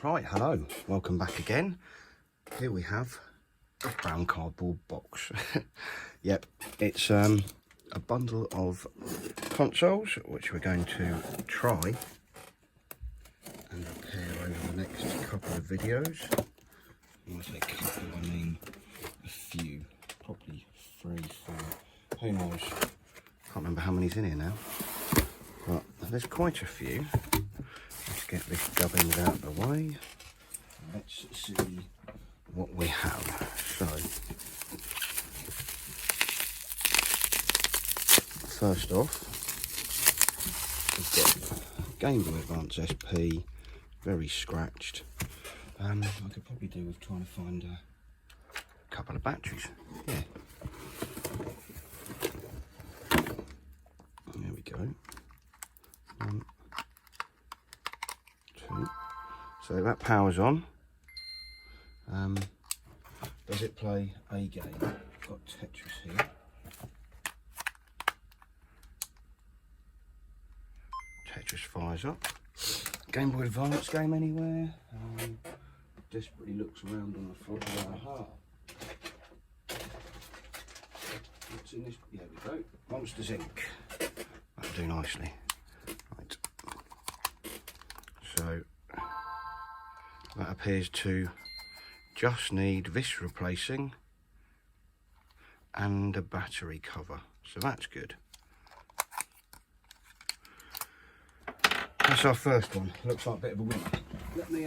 Right, hello, welcome back again. Here we have a brown cardboard box. Yep, it's a bundle of consoles which we're going to try and repair over the next couple of videos. When I say couple, I mean a few, probably 3, 4, who knows. Can't remember how many's in here now, but there's quite a few. Let's get this gubbins out of the way. Let's see what we have. So, first off, we've got Gameboy Advance SP, very scratched. I could probably do with trying to find a couple of batteries. Yeah. There we go. 1, 2. So that powers on. Does it play a game? I've got Tetris here. Tetris fires up. Game Boy Advance game anywhere? Desperately looks around on the floor. What's in this? There we go. Monsters Inc. That'll do nicely. Right. So that appears to just need this replacing and a battery cover, so that's good. That's our first one. Looks like a bit of a winner. Let me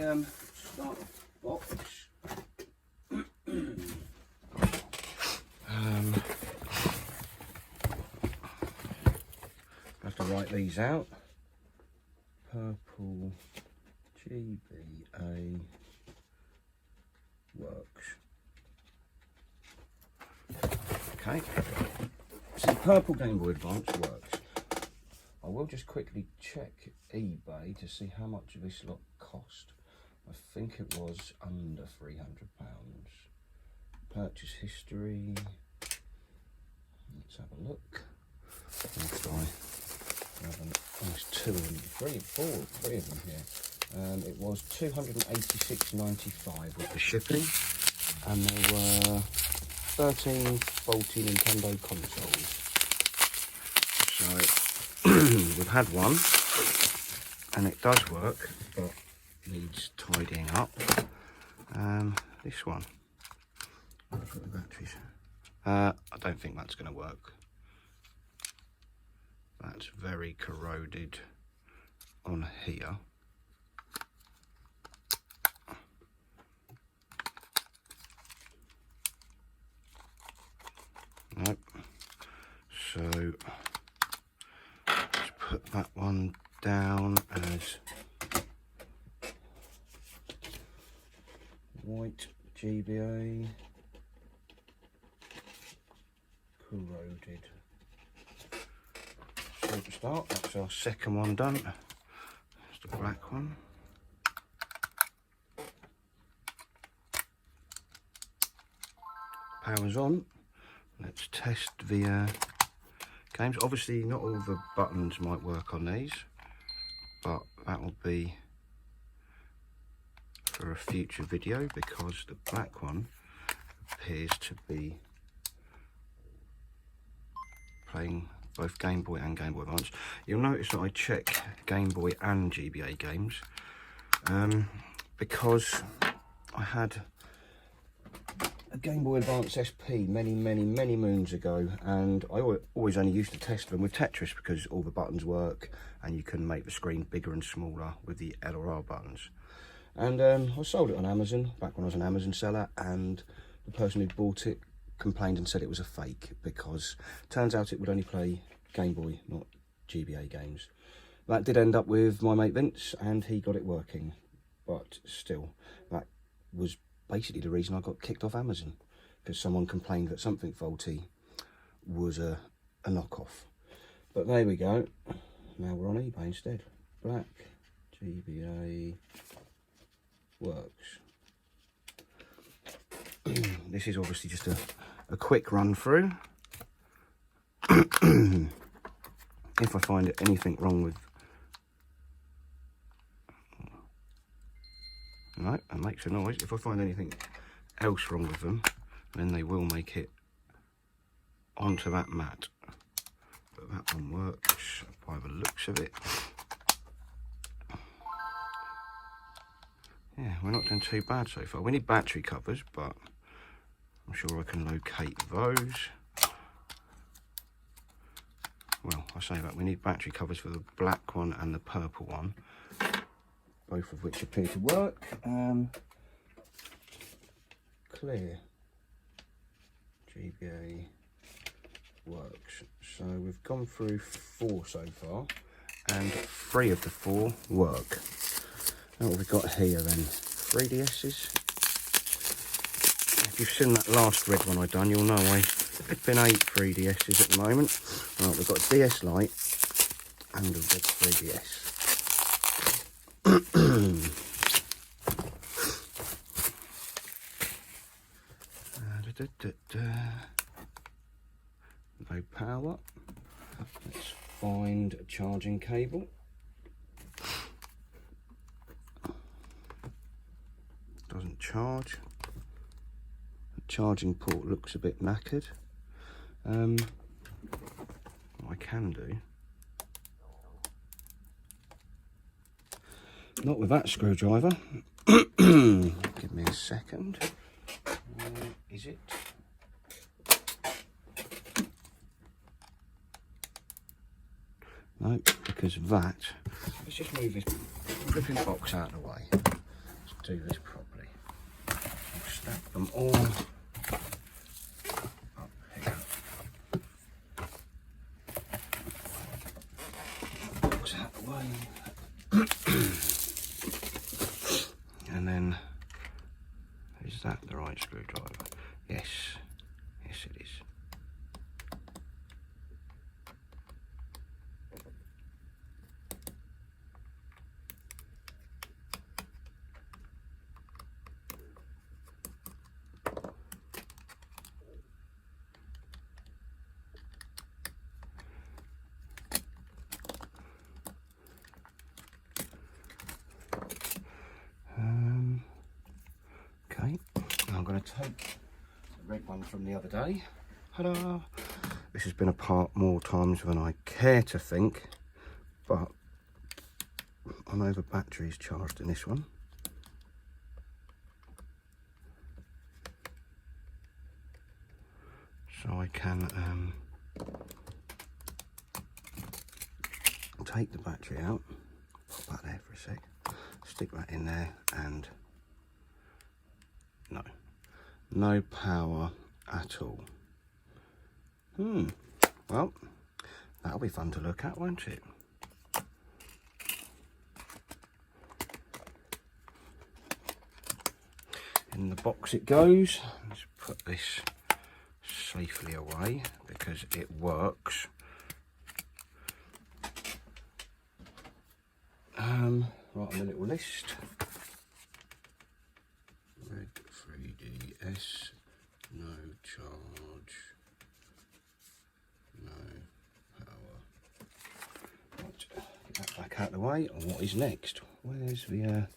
start the box. Have to write these out. Purple GBA works. Okay, so purple Game Boy Advance works. I will just quickly check eBay to see how much this lot cost. I think it was under £300. Purchase history. Let's have a look. There's 2 of them, 3, 4, 3 of them here. It was $286.95 with the shipping, and there were 13 faulty Nintendo consoles. So we've had one, and it does work, but needs tidying up. This one. What's with the batteries? I don't think that's going to work. That's very corroded on here. Nope. So let's put that one down as white GBA, corroded. Superstar. That's our second one done. That's the black one. Power's on. Let's test the games. Obviously not all the buttons might work on these, but that will be for a future video because the black one appears to be playing both Game Boy and Game Boy Advance. You'll notice that I check Game Boy and GBA games because I had a Game Boy Advance SP many moons ago, and I always only used to test them with Tetris because all the buttons work and you can make the screen bigger and smaller with the L or R buttons. And I sold it on Amazon back when I was an Amazon seller, and the person who bought it complained and said it was a fake because it turns out it would only play Game Boy, not GBA games. That did end up with my mate Vince, and he got it working, but still, that was basically the reason I got kicked off Amazon, because someone complained that something faulty was a knockoff. But there we go. Now we're on eBay instead. Black GBA works. This is obviously just a quick run through. If I find anything wrong with No, that makes a noise. If I find anything else wrong with them, then they will make it onto that mat. But that one works by the looks of it. Yeah, we're not doing too bad so far. We need battery covers, but I'm sure I can locate those. Well, I say that we need battery covers for the black one and the purple one, both of which appear to work. Clear. GBA works. So we've gone through 4 so far, and 3 of the 4 work. Now what have we got here then? 3DS's. If you've seen that last red one I done, you'll know I've been 8 3DS's at the moment. Right, we've got a DS Lite and a red 3DS. No power. Let's find a charging cable. Doesn't charge. The charging port looks a bit knackered. What I can do, not with that screwdriver. Give me a second. Is it? No, because that. Let's just move this flipping box out of the way. Let's do this properly. I'll stack them all up here. Box out of the way. And then, is that the right screwdriver? Yes. Yes, it is. Okay, now I'm going to take the red one from the other day. Ta-da! This has been apart more times than I care to think, but I know the battery's charged in this one. So I can take the battery out, pop that there for a sec, stick that in there, and no power at all. Well, that'll be fun to look at, won't it? In the box it goes. Let's put this safely away because it works. Right on the little list. Red 3DS, no charge, no power. Right, get that back out of the way. And what is next? Where's the, there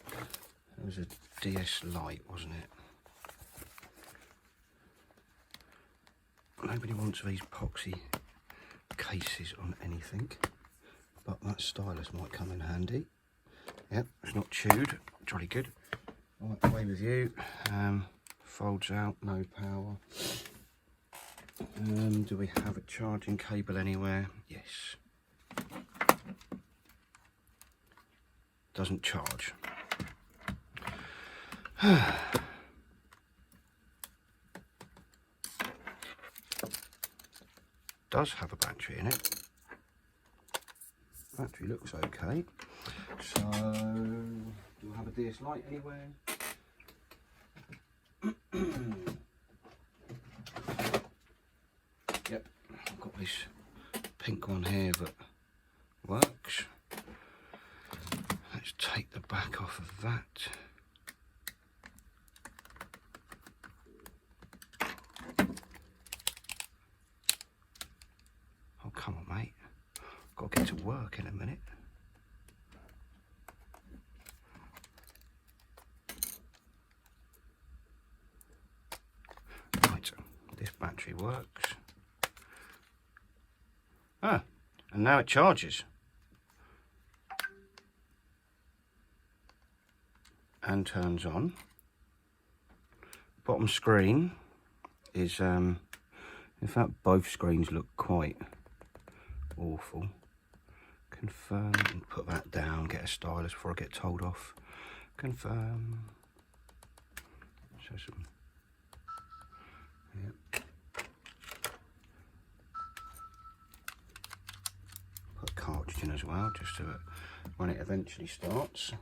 was a DS Lite, wasn't it? Nobody wants these epoxy cases on anything, but that stylus might come in handy. Yep, it's not chewed, jolly good. Right, away with you. Folds out, no power. Do we have a charging cable anywhere? Yes. Doesn't charge. Does have a battery in it. Battery looks okay. So, do we have a DS Lite anywhere? Yep, I've got this pink one here that works. Let's take the back off of that. Oh, come on, mate. Got to get to work in a minute. battery works. Ah, and now it charges. And turns on. Bottom screen is, in fact, both screens look quite awful. Confirm, and put that down, get a stylus before I get told off. Confirm. Show some. Yep. Put a cartridge in as well, just so that when it eventually starts.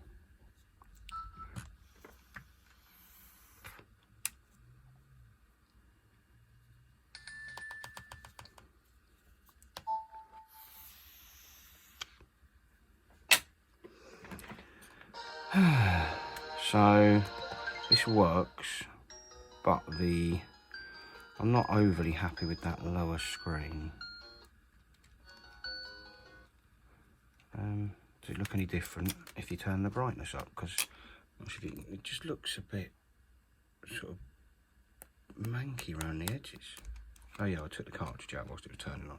So this works, but I'm not overly happy with that lower screen. Does it look any different if you turn the brightness up? Because it just looks a bit sort of manky around the edges. Oh yeah, I took the cartridge out whilst it was turning on.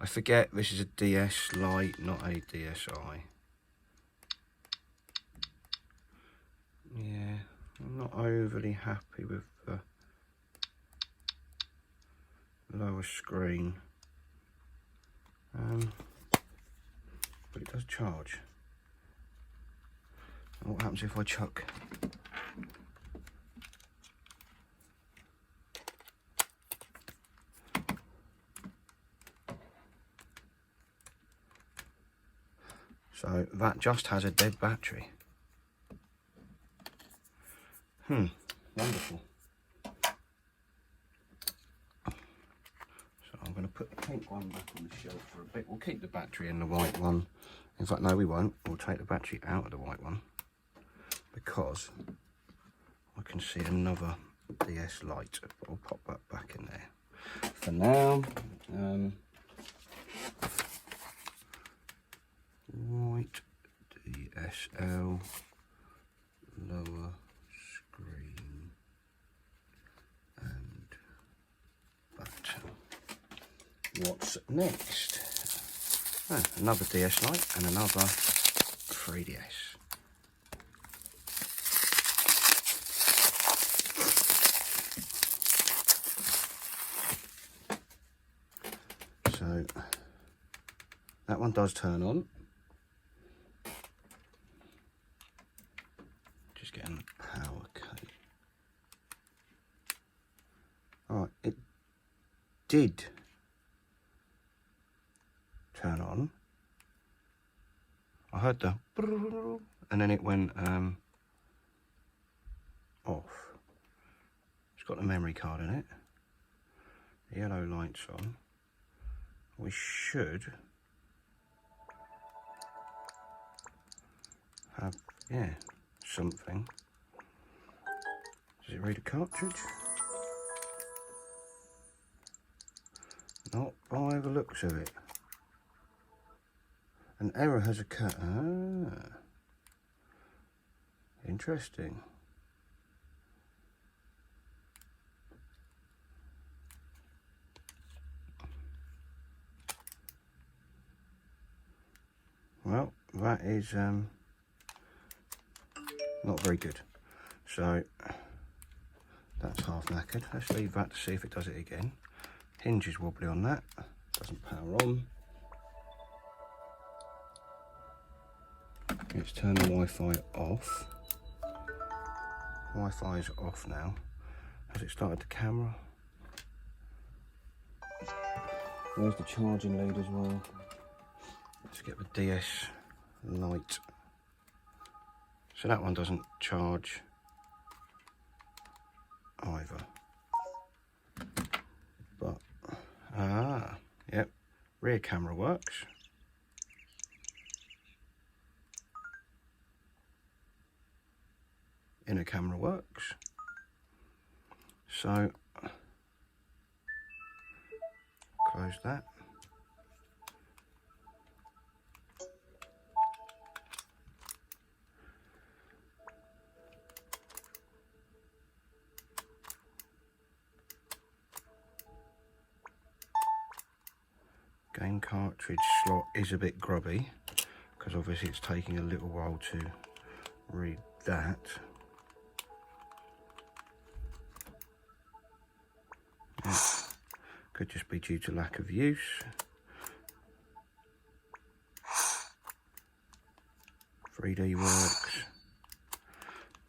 I forget this is a DS Lite, not a DSi. Yeah, I'm not overly happy with the lower screen. But it does charge. And what happens if I chuck? So that just has a dead battery. Wonderful. So I'm going to put the pink one back on the shelf for a bit. We'll keep the battery in the white one. In fact, no, we won't. We'll take the battery out of the white one because I can see another DS Lite. I'll pop that back in there. For now, white DSL, lower screen, and that. What's next? Oh, another DS Lite and another 3DS. So that one does turn on. Just getting the power cable. Alright, it did turn on. I heard the and then it went off. It's got the memory card in it. The yellow light's on. We should have, yeah, something. Does it read a cartridge? Not by the looks of it. An error has occurred. Ah, interesting. Well, that is not very good. So that's half knackered. Let's leave that to see if it does it again. Hinge is wobbly on that. Doesn't power on. Let's turn the Wi-Fi off. Wi-Fi is off now. Has it started the camera? There's the charging lead as well. Let's get the DS Lite. So that one doesn't charge either. But, yep, rear camera works. Inner camera works. So, close that. Game cartridge slot is a bit grubby because obviously it's taking a little while to read that. Yeah. Could just be due to lack of use. .3D works,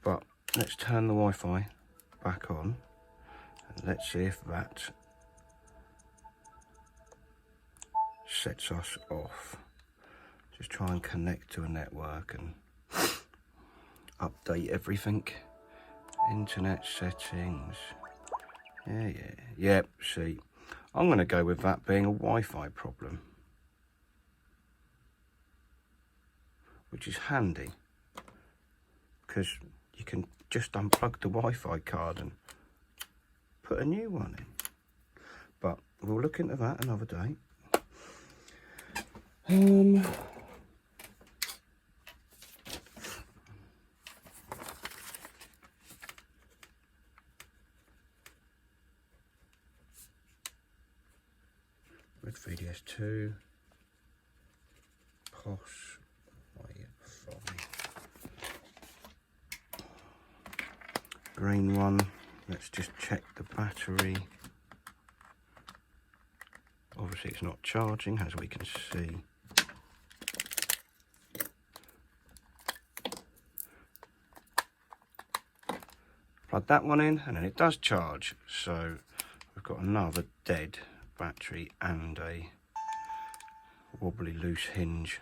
but let's turn the Wi-Fi back on and let's see if that sets us off. Just try and connect to a network and update everything. Internet settings. Yep, see, I'm going to go with that being a Wi-Fi problem, which is handy because you can just unplug the Wi-Fi card and put a new one in. But we'll look into that another day. Red 3DS2, POS Wi-Fi. Green one, let's just check the battery. Obviously it's not charging, as we can see. Plug that one in and then it does charge. So we've got another dead battery and a wobbly loose hinge.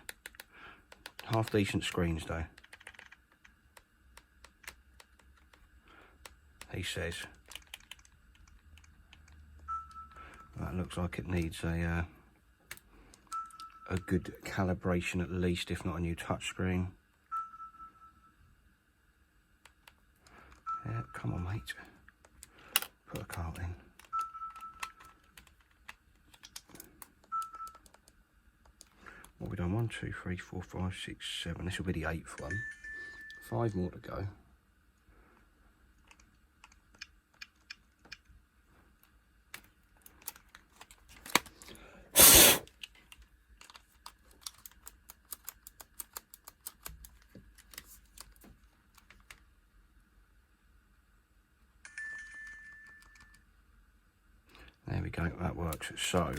Half decent screens though. He says. That looks like it needs a good calibration at least, if not a new touchscreen. Yeah, come on mate. Put a cart in. What have we done? 1, 2, 3, 4, 5, 6, 7. This will be the 8th one. 5 more to go. There we go, that works. So,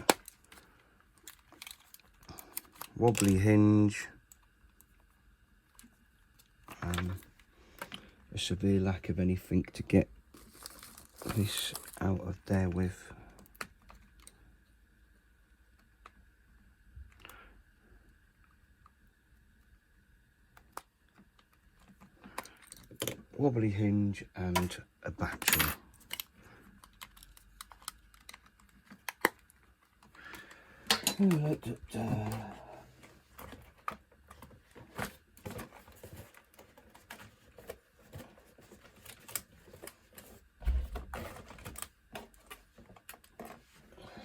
wobbly hinge, a severe lack of anything to get this out of there with. Wobbly hinge and a battery.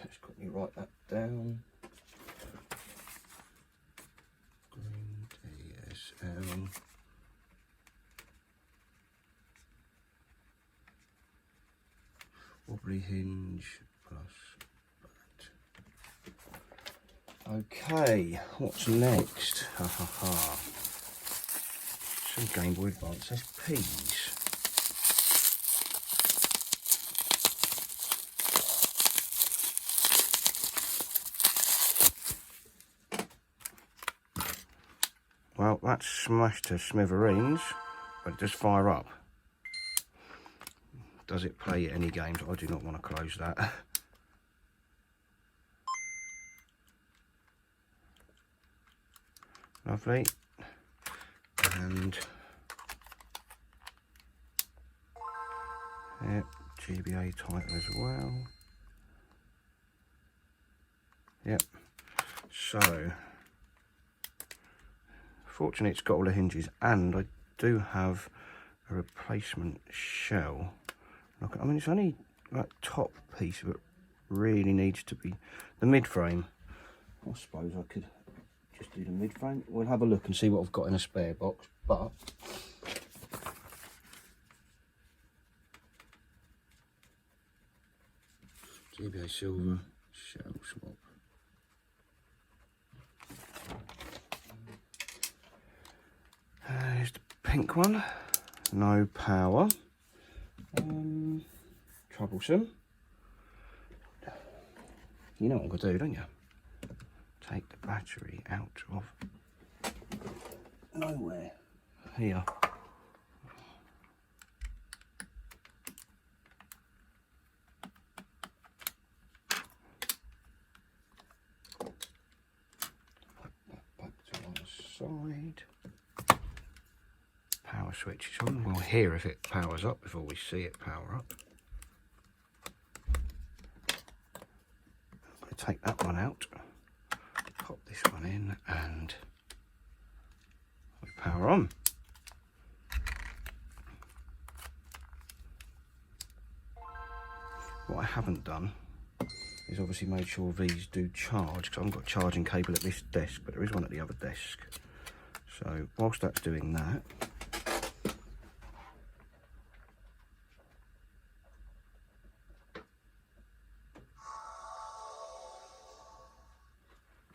Let's quickly write that down. Green DSL. Wobbly hinge plus that. Okay, what's next? Ha ha ha. Some Gameboy Advance SPs. Well, that's smashed to smithereens, but it does fire up. Does it play any games? I do not want to close that. Lovely. And yeah, GBA title as well. Yep. So, fortunately it's got all the hinges, and I do have a replacement shell. Look, I mean, it's only like top piece, but really needs to be the mid frame. I suppose I could just do the mid frame. We'll have a look and see what I've got in a spare box, but GBA silver shell swap. pink one, no power. Troublesome. You know what I'm going to do, don't you? Take the battery out of nowhere. Here. Back to one side. Power switch is on. We'll hear if it powers up before we see it power up. I'm going to take that one out. Pop this one in and we power on. What I haven't done is obviously made sure these do charge, because I haven't got a charging cable at this desk, but there is one at the other desk. So whilst that's doing that,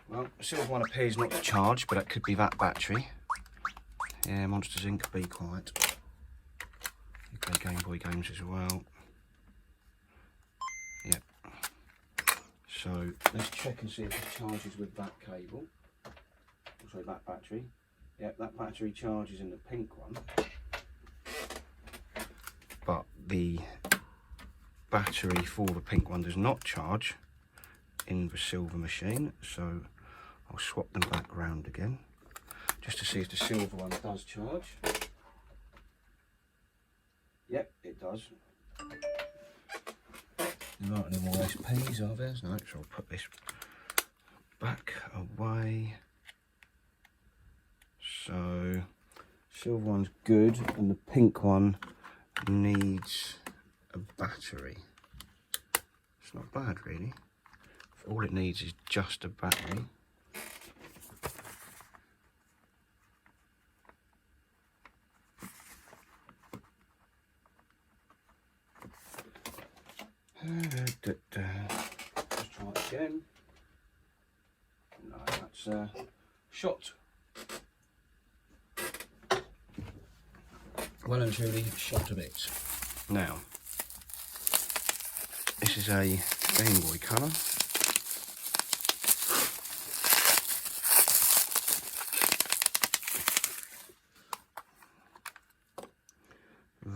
well, the silver one appears not to charge, but that could be that battery. Yeah, Monsters Inc. Be Quiet. You play Gameboy games as well. Yep. So let's check and see if it charges with that cable. Sorry, that battery. Yep, that battery charges in the pink one. But the battery for the pink one does not charge in the silver machine. So I'll swap them back round again, just to see if the silver one does charge. Yep, it does. There aren't any more SPs, are there? No, so I'll put this back away. So, silver one's good, and the pink one needs a battery. It's not bad, really. All it needs is just a battery. Let's try it again. No, that's shot. Well and truly shot a bit. Now, this is a Gameboy colour.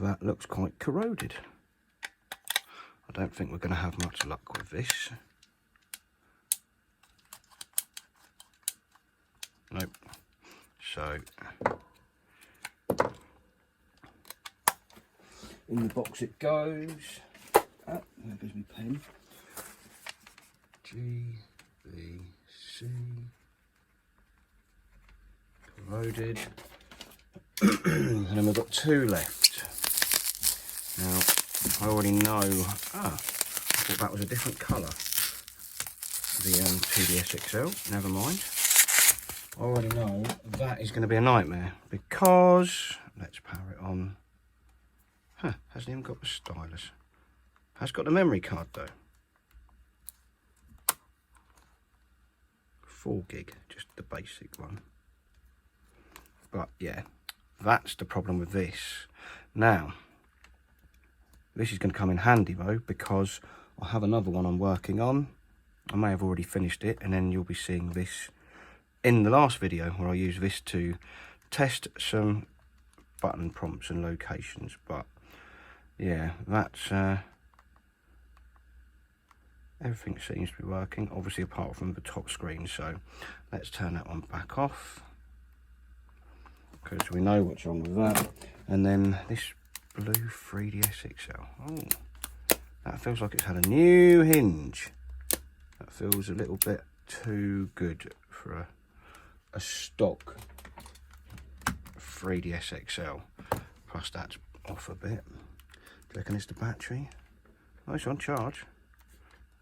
That looks quite corroded. I don't think we're going to have much luck with this. Nope. So, in the box it goes. Oh, there goes my pen. G, B, C. Corroded. And then we've got two left. Now, I already know, I thought that was a different colour, the 2DS XL, never mind. I already know that is going to be a nightmare, because, let's power it on, hasn't even got the stylus, has got the memory card though, 4 gig, just the basic one, but yeah, that's the problem with this. Now, this is going to come in handy though, because I have another one I'm working on. I may have already finished it, and then you'll be seeing this in the last video where I use this to test some button prompts and locations. But yeah, that's everything seems to be working, obviously apart from the top screen. So let's turn that one back off, because we know what's wrong with that. And then this blue 3DS XL. Oh, that feels like it's had a new hinge. That feels a little bit too good for a stock 3DS XL. Plus that's off a bit. Do you reckon it's the battery? Oh, it's on charge.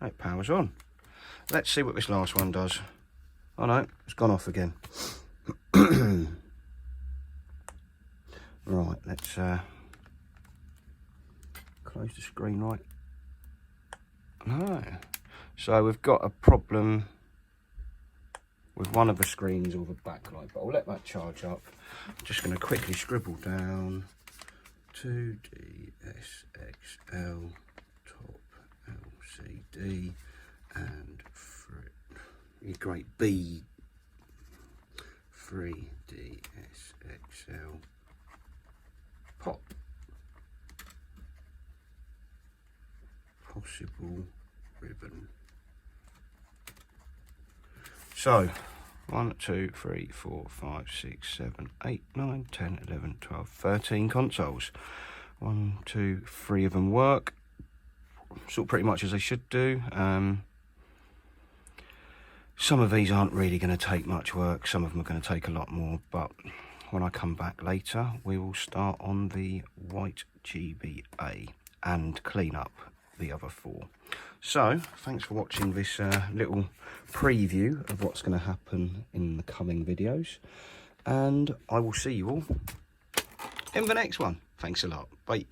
Oh, it powers on. Let's see what this last one does. Oh no, it's gone off again. Right, let's close the screen right. No. So we've got a problem with one of the screens or the backlight, but I'll let that charge up. I'm just going to quickly scribble down 2DSXL top LCD and your great B 3DSXL pop. Possible ribbon. So 1, 2, 3, 4, 5, 6, 7, 8, 9, 10, 11, 12, 13 consoles. 1, 2, 3 of them work sort of pretty much as they should do. Some of these aren't really going to take much work, some of them are going to take a lot more, but when I come back later we will start on the white GBA and clean up the other 4. So thanks for watching this little preview of what's going to happen in the coming videos, and I will see you all in the next one. Thanks a lot. Bye.